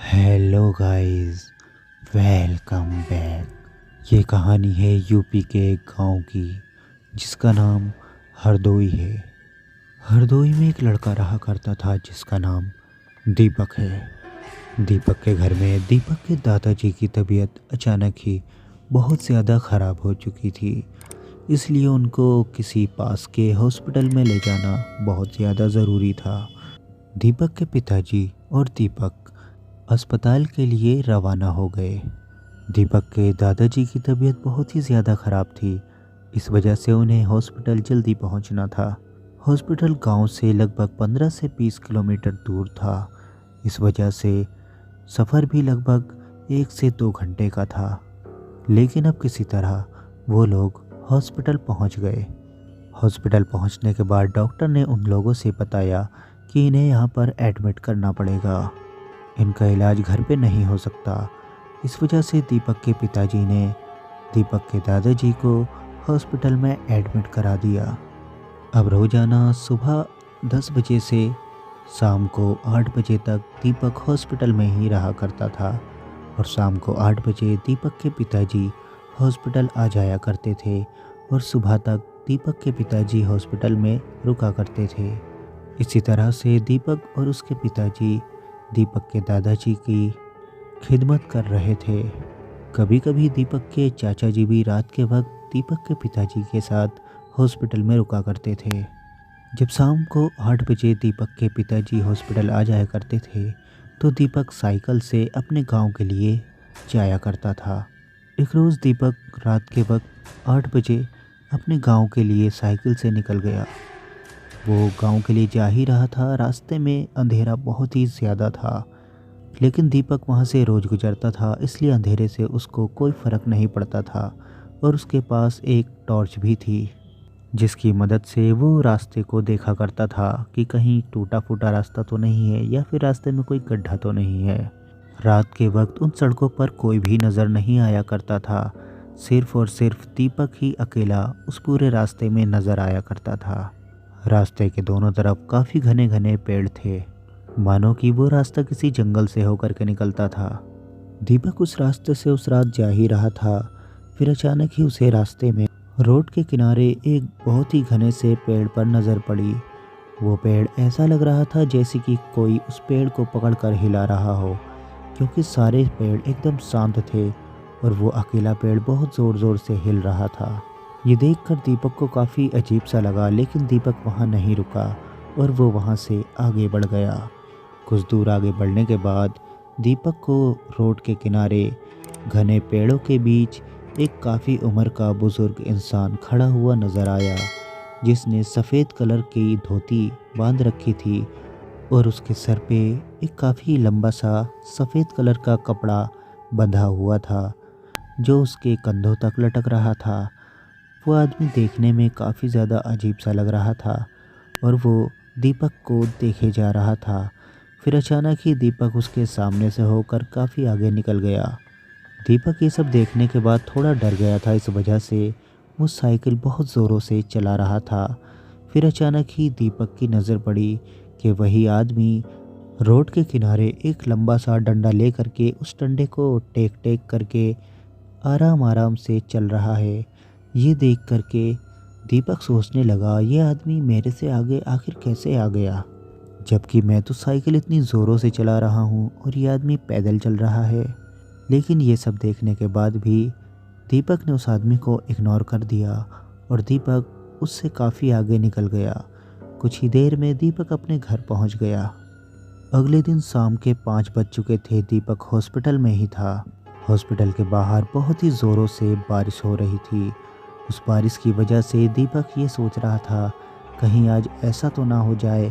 Hello guys, welcome back. ये कहानी है यूपी के एक गांव की जिसका नाम हरदोई है। हरदोई में एक लड़का रहा करता था जिसका नाम दीपक है। दीपक के घर में दीपक के दादाजी की तबीयत अचानक ही बहुत ज़्यादा ख़राब हो चुकी थी, इसलिए उनको किसी पास के हॉस्पिटल में ले जाना बहुत ज़्यादा ज़रूरी था। दीपक के पिताजी और दीपक अस्पताल के लिए रवाना हो गए। दीपक के दादाजी की तबीयत बहुत ही ज़्यादा ख़राब थी, इस वजह से उन्हें हॉस्पिटल जल्दी पहुंचना था। हॉस्पिटल गांव से लगभग 15 से 20 किलोमीटर दूर था, इस वजह से सफ़र भी लगभग 1 से 2 घंटे का था। लेकिन अब किसी तरह वो लोग हॉस्पिटल पहुंच गए। हॉस्पिटल पहुंचने के बाद डॉक्टर ने उन लोगों से बताया कि इन्हें यहाँ पर एडमिट करना पड़ेगा, इनका इलाज घर पे नहीं हो सकता। इस वजह से दीपक के पिताजी ने दीपक के दादाजी को हॉस्पिटल में एडमिट करा दिया। अब रोज़ाना सुबह 10 बजे से शाम को 8 बजे तक दीपक हॉस्पिटल में ही रहा करता था और शाम को 8 बजे दीपक के पिताजी हॉस्पिटल आ जाया करते थे और सुबह तक दीपक के पिताजी हॉस्पिटल में रुका करते थे। इसी तरह से दीपक और उसके पिताजी दीपक के दादाजी की खिदमत कर रहे थे। कभी कभी दीपक के चाचा जी भी रात के वक्त दीपक के पिताजी के साथ हॉस्पिटल में रुका करते थे। जब शाम को 8 बजे दीपक के पिताजी हॉस्पिटल आ जाया करते थे तो दीपक साइकिल से अपने गांव के लिए जाया करता था। एक रोज़ दीपक रात के वक्त 8 बजे अपने गांव के लिए साइकिल से निकल गया। वो गांव के लिए जा ही रहा था, रास्ते में अंधेरा बहुत ही ज़्यादा था, लेकिन दीपक वहां से रोज़ गुजरता था, इसलिए अंधेरे से उसको कोई फ़र्क नहीं पड़ता था और उसके पास एक टॉर्च भी थी जिसकी मदद से वो रास्ते को देखा करता था कि कहीं टूटा फूटा रास्ता तो नहीं है या फिर रास्ते में कोई गड्ढा तो नहीं है। रात के वक्त उन सड़कों पर कोई भी नज़र नहीं आया करता था, सिर्फ और सिर्फ दीपक ही अकेला उस पूरे रास्ते में नज़र आया करता था। रास्ते के दोनों तरफ काफ़ी घने घने पेड़ थे, मानो कि वो रास्ता किसी जंगल से होकर के निकलता था। दीपक उस रास्ते से उस रात जा ही रहा था, फिर अचानक ही उसे रास्ते में रोड के किनारे एक बहुत ही घने से पेड़ पर नज़र पड़ी। वो पेड़ ऐसा लग रहा था जैसे कि कोई उस पेड़ को पकड़कर हिला रहा हो, क्योंकि सारे पेड़ एकदम शांत थे और वो अकेला पेड़ बहुत ज़ोर ज़ोर से हिल रहा था। ये देखकर दीपक को काफ़ी अजीब सा लगा, लेकिन दीपक वहाँ नहीं रुका और वो वहाँ से आगे बढ़ गया। कुछ दूर आगे बढ़ने के बाद दीपक को रोड के किनारे घने पेड़ों के बीच एक काफ़ी उम्र का बुज़ुर्ग इंसान खड़ा हुआ नज़र आया, जिसने सफ़ेद कलर की धोती बांध रखी थी और उसके सर पे एक काफ़ी लंबा सा सफ़ेद कलर का कपड़ा बंधा हुआ था जो उसके कंधों तक लटक रहा था। वो आदमी देखने में काफ़ी ज़्यादा अजीब सा लग रहा था और वो दीपक को देखे जा रहा था। फिर अचानक ही दीपक उसके सामने से होकर काफ़ी आगे निकल गया। दीपक ये सब देखने के बाद थोड़ा डर गया था, इस वजह से वो साइकिल बहुत ज़ोरों से चला रहा था। फिर अचानक ही दीपक की नज़र पड़ी कि वही आदमी रोड के किनारे एक लंबा सा डंडा ले करके उस डंडे को टेक टेक करके आराम आराम से चल रहा है। ये देख करके दीपक सोचने लगा, ये आदमी मेरे से आगे आखिर कैसे आ गया, जबकि मैं तो साइकिल इतनी ज़ोरों से चला रहा हूँ और ये आदमी पैदल चल रहा है। लेकिन ये सब देखने के बाद भी दीपक ने उस आदमी को इग्नोर कर दिया और दीपक उससे काफ़ी आगे निकल गया। कुछ ही देर में दीपक अपने घर पहुँच गया। अगले दिन शाम के 5 बज चुके थे। दीपक हॉस्पिटल में ही था। हॉस्पिटल के बाहर बहुत ही ज़ोरों से बारिश हो रही थी। उस बारिश की वजह से दीपक ये सोच रहा था कहीं आज ऐसा तो ना हो जाए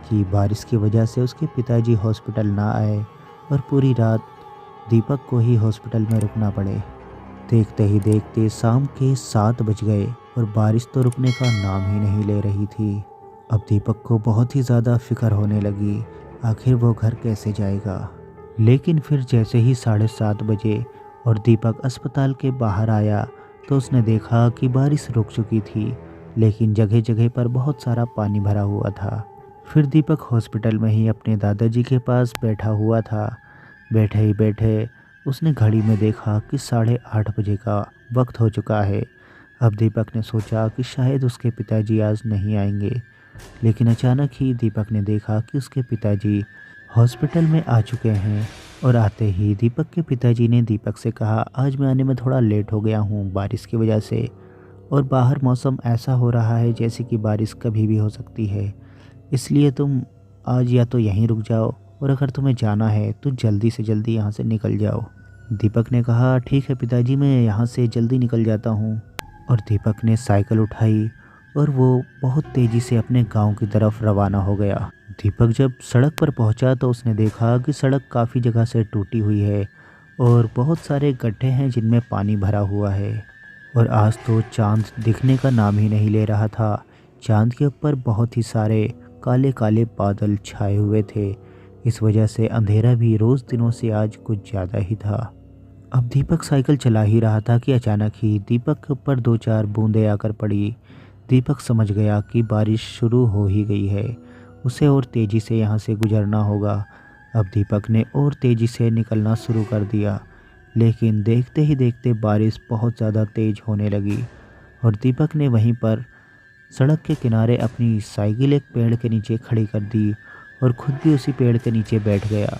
कि बारिश की वजह से उसके पिताजी हॉस्पिटल ना आए और पूरी रात दीपक को ही हॉस्पिटल में रुकना पड़े। देखते ही देखते शाम के 7 बज गए और बारिश तो रुकने का नाम ही नहीं ले रही थी। अब दीपक को बहुत ही ज़्यादा फिक्र होने लगी, आखिर वो घर कैसे जाएगा। लेकिन फिर जैसे ही 7:30 बजे और दीपक अस्पताल के बाहर आया तो उसने देखा कि बारिश रुक चुकी थी, लेकिन जगह जगह पर बहुत सारा पानी भरा हुआ था। फिर दीपक हॉस्पिटल में ही अपने दादाजी के पास बैठा हुआ था। बैठे ही बैठे उसने घड़ी में देखा कि 8:30 बजे का वक्त हो चुका है। अब दीपक ने सोचा कि शायद उसके पिताजी आज नहीं आएंगे, लेकिन अचानक ही दीपक ने देखा कि उसके पिताजी हॉस्पिटल में आ चुके हैं। और आते ही दीपक के पिताजी ने दीपक से कहा, आज मैं आने में थोड़ा लेट हो गया हूँ बारिश की वजह से, और बाहर मौसम ऐसा हो रहा है जैसे कि बारिश कभी भी हो सकती है, इसलिए तुम आज या तो यहीं रुक जाओ, और अगर तुम्हें जाना है तो जल्दी से जल्दी यहाँ से निकल जाओ। दीपक ने कहा, ठीक है पिताजी, मैं यहाँ से जल्दी निकल जाता हूँ। और दीपक ने साइकिल उठाई और वो बहुत तेज़ी से अपने गांव की तरफ रवाना हो गया। दीपक जब सड़क पर पहुंचा तो उसने देखा कि सड़क काफ़ी जगह से टूटी हुई है और बहुत सारे गड्ढे हैं जिनमें पानी भरा हुआ है। और आज तो चांद दिखने का नाम ही नहीं ले रहा था। चांद के ऊपर बहुत ही सारे काले काले बादल छाए हुए थे। इस वजह से अंधेरा भी रोज़ दिनों से आज कुछ ज़्यादा ही था। अब दीपक साइकिल चला ही रहा था कि अचानक ही दीपक के ऊपर 2-4 बूंदें आकर पड़ी। दीपक समझ गया कि बारिश शुरू हो ही गई है, उसे और तेज़ी से यहाँ से गुजरना होगा। अब दीपक ने और तेज़ी से निकलना शुरू कर दिया, लेकिन देखते ही देखते बारिश बहुत ज़्यादा तेज़ होने लगी। और दीपक ने वहीं पर सड़क के किनारे अपनी साइकिल एक पेड़ के नीचे खड़ी कर दी और खुद भी उसी पेड़ के नीचे बैठ गया।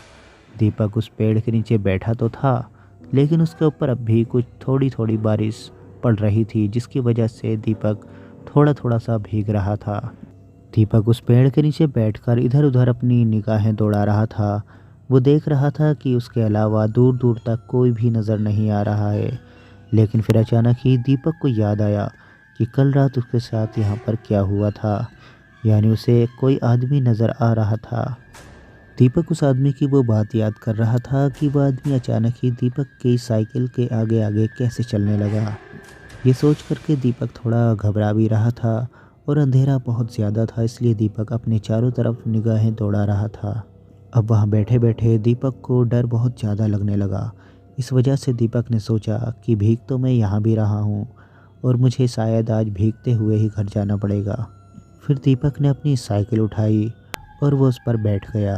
दीपक उस पेड़ के नीचे बैठा तो था, लेकिन उसके ऊपर अब भी कुछ थोड़ी थोड़ी बारिश पड़ रही थी, जिसकी वजह से दीपक थोड़ा थोड़ा सा भीग रहा था। दीपक उस पेड़ के नीचे बैठकर इधर उधर अपनी निगाहें दौड़ा रहा था। वो देख रहा था कि उसके अलावा दूर दूर तक कोई भी नज़र नहीं आ रहा है। लेकिन फिर अचानक ही दीपक को याद आया कि कल रात उसके साथ यहाँ पर क्या हुआ था, यानी उसे कोई आदमी नज़र आ रहा था। दीपक उस आदमी की वो बात याद कर रहा था कि वह आदमी अचानक ही दीपक की साइकिल के आगे आगे कैसे चलने लगा। ये सोच करके दीपक थोड़ा घबरा भी रहा था और अंधेरा बहुत ज़्यादा था, इसलिए दीपक अपने चारों तरफ निगाहें दौड़ा रहा था। अब वहाँ बैठे बैठे दीपक को डर बहुत ज़्यादा लगने लगा। इस वजह से दीपक ने सोचा कि भीग तो मैं यहाँ भी रहा हूँ और मुझे शायद आज भीगते हुए ही घर जाना पड़ेगा। फिर दीपक ने अपनी साइकिल उठाई और वो उस पर बैठ गया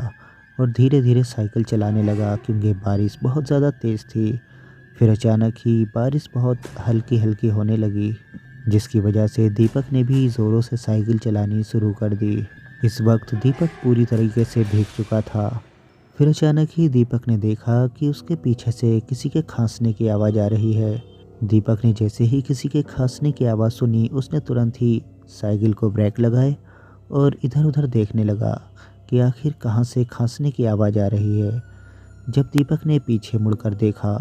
और धीरे धीरे साइकिल चलाने लगा, क्योंकि बारिश बहुत ज़्यादा तेज़ थी। फिर अचानक ही बारिश बहुत हल्की हल्की होने लगी, जिसकी वजह से दीपक ने भी ज़ोरों से साइकिल चलानी शुरू कर दी। इस वक्त दीपक पूरी तरीके से भीग चुका था। फिर अचानक ही दीपक ने देखा कि उसके पीछे से किसी के खांसने की आवाज़ आ रही है। दीपक ने जैसे ही किसी के खांसने की आवाज़ सुनी, उसने तुरंत ही साइकिल को ब्रेक लगाए और इधर उधर देखने लगा कि आखिर कहाँ से खांसने की आवाज़ आ रही है। जब दीपक ने पीछे मुड़कर देखा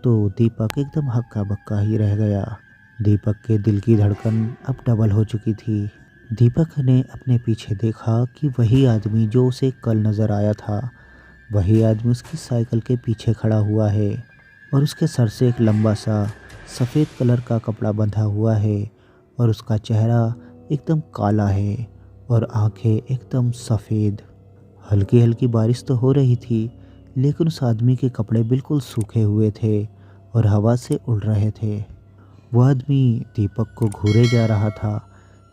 तो दीपक एकदम हक्का बक्का ही रह गया। दीपक के दिल की धड़कन अब डबल हो चुकी थी। दीपक ने अपने पीछे देखा कि वही आदमी जो उसे कल नज़र आया था, वही आदमी उसकी साइकिल के पीछे खड़ा हुआ है और उसके सर से एक लंबा सा सफ़ेद कलर का कपड़ा बंधा हुआ है और उसका चेहरा एकदम काला है और आंखें एकदम सफ़ेद। हल्की हल्की बारिश तो हो रही थी, लेकिन उस आदमी के कपड़े बिल्कुल सूखे हुए थे और हवा से उड़ रहे थे। वो आदमी दीपक को घूरे जा रहा था।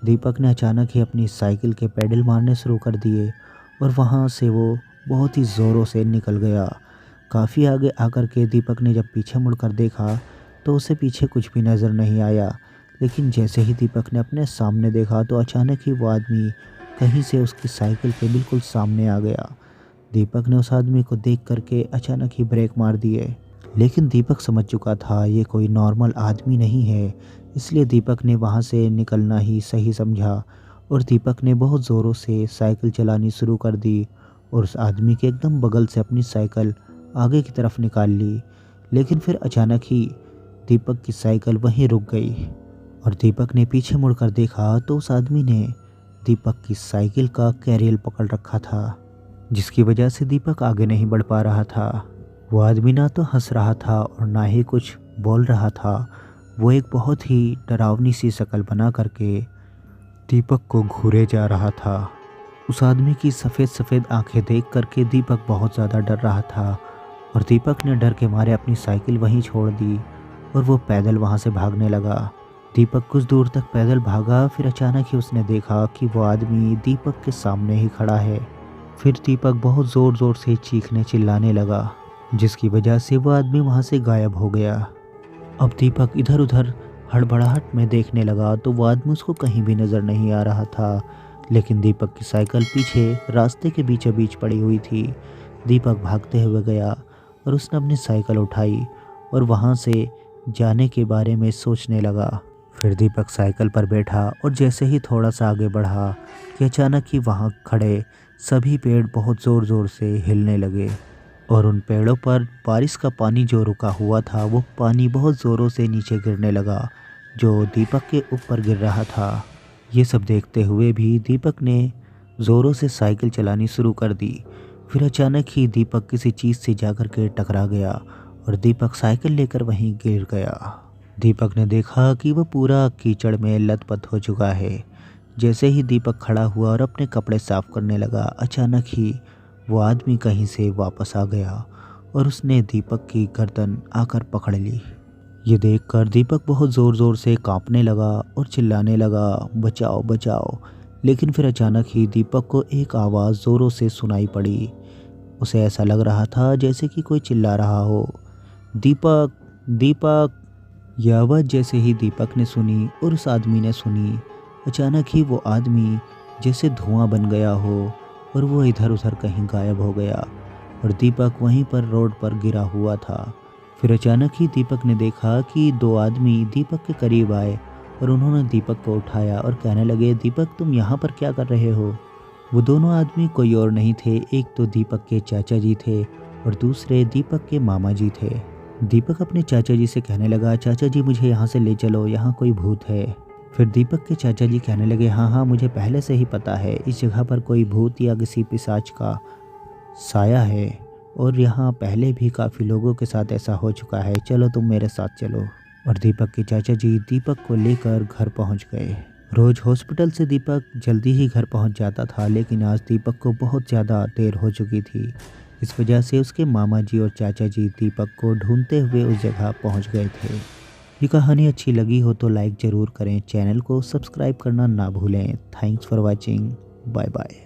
दीपक ने अचानक ही अपनी साइकिल के पैडल मारने शुरू कर दिए और वहाँ से वो बहुत ही ज़ोरों से निकल गया। काफ़ी आगे आकर के दीपक ने जब पीछे मुड़कर देखा तो उसे पीछे कुछ भी नज़र नहीं आया, लेकिन जैसे ही दीपक ने अपने सामने देखा तो अचानक ही वो आदमी कहीं से उसकी साइकिल के बिल्कुल सामने आ गया। दीपक ने उस आदमी को देख करके अचानक ही ब्रेक मार दिए, लेकिन दीपक समझ चुका था ये कोई नॉर्मल आदमी नहीं है, इसलिए दीपक ने वहाँ से निकलना ही सही समझा और दीपक ने बहुत ज़ोरों से साइकिल चलानी शुरू कर दी और उस आदमी के एकदम बगल से अपनी साइकिल आगे की तरफ निकाल ली। लेकिन फिर अचानक ही दीपक की साइकिल वहीं रुक गई और दीपक ने पीछे मुड़कर देखा तो उस आदमी ने दीपक की साइकिल का कैरियर पकड़ रखा था, जिसकी वजह से दीपक आगे नहीं बढ़ पा रहा था। वो आदमी ना तो हंस रहा था और ना ही कुछ बोल रहा था। वो एक बहुत ही डरावनी सी शक्ल बना करके दीपक को घूरे जा रहा था। उस आदमी की सफ़ेद सफ़ेद आंखें देख करके दीपक बहुत ज़्यादा डर रहा था और दीपक ने डर के मारे अपनी साइकिल वहीं छोड़ दी और वो पैदल वहाँ से भागने लगा। दीपक कुछ दूर तक पैदल भागा, फिर अचानक ही उसने देखा कि वो आदमी दीपक के सामने ही खड़ा है। फिर दीपक बहुत ज़ोर ज़ोर से चीखने चिल्लाने लगा, जिसकी वजह से वो आदमी वहाँ से गायब हो गया। अब दीपक इधर उधर हड़बड़ाहट में देखने लगा तो वो आदमी उसको कहीं भी नज़र नहीं आ रहा था। लेकिन दीपक की साइकिल पीछे रास्ते के बीचों बीच पड़ी हुई थी। दीपक भागते हुए गया और उसने अपनी साइकिल उठाई और वहाँ से जाने के बारे में सोचने लगा। फिर दीपक साइकिल पर बैठा और जैसे ही थोड़ा सा आगे बढ़ा कि अचानक ही वहाँ खड़े सभी पेड़ बहुत ज़ोर ज़ोर से हिलने लगे और उन पेड़ों पर बारिश का पानी जो रुका हुआ था वो पानी बहुत ज़ोरों से नीचे गिरने लगा, जो दीपक के ऊपर गिर रहा था। ये सब देखते हुए भी दीपक ने ज़ोरों से साइकिल चलानी शुरू कर दी। फिर अचानक ही दीपक किसी चीज़ से जाकर के टकरा गया और दीपक साइकिल लेकर वहीं गिर गया। दीपक ने देखा कि वह पूरा कीचड़ में लथपथ हो चुका है। जैसे ही दीपक खड़ा हुआ और अपने कपड़े साफ करने लगा, अचानक ही वो आदमी कहीं से वापस आ गया और उसने दीपक की गर्दन आकर पकड़ ली। ये देखकर दीपक बहुत ज़ोर ज़ोर से कांपने लगा और चिल्लाने लगा, बचाओ बचाओ। लेकिन फिर अचानक ही दीपक को एक आवाज़ ज़ोरों से सुनाई पड़ी। उसे ऐसा लग रहा था जैसे कि कोई चिल्ला रहा हो, दीपक दीपक। यह आवाज़ जैसे ही दीपक ने सुनी और उस आदमी ने सुनी, अचानक ही वो आदमी जैसे धुआं बन गया हो और वो इधर उधर कहीं गायब हो गया और दीपक वहीं पर रोड पर गिरा हुआ था। फिर अचानक ही दीपक ने देखा कि दो आदमी दीपक के करीब आए और उन्होंने दीपक को उठाया और कहने लगे, दीपक तुम यहाँ पर क्या कर रहे हो? वो दोनों आदमी कोई और नहीं थे, एक तो दीपक के चाचा जी थे और दूसरे दीपक के मामा जी थे। दीपक अपने चाचा जी से कहने लगा, चाचा जी मुझे यहाँ से ले चलो, यहाँ कोई भूत है। फिर दीपक के चाचा जी कहने लगे, हाँ हाँ मुझे पहले से ही पता है, इस जगह पर कोई भूत या किसी पिशाच का साया है और यहाँ पहले भी काफ़ी लोगों के साथ ऐसा हो चुका है, चलो तुम मेरे साथ चलो। और दीपक के चाचा जी दीपक को लेकर घर पहुँच गए। रोज़ हॉस्पिटल से दीपक जल्दी ही घर पहुँच जाता था, लेकिन आज दीपक को बहुत ज़्यादा देर हो चुकी थी। इस वजह से उसके मामा जी और चाचा जी दीपक को ढूंढते हुए उस जगह पहुँच गए थे। ये कहानी अच्छी लगी हो तो लाइक ज़रूर करें, चैनल को सब्सक्राइब करना ना भूलें। Thanks for watching, bye bye.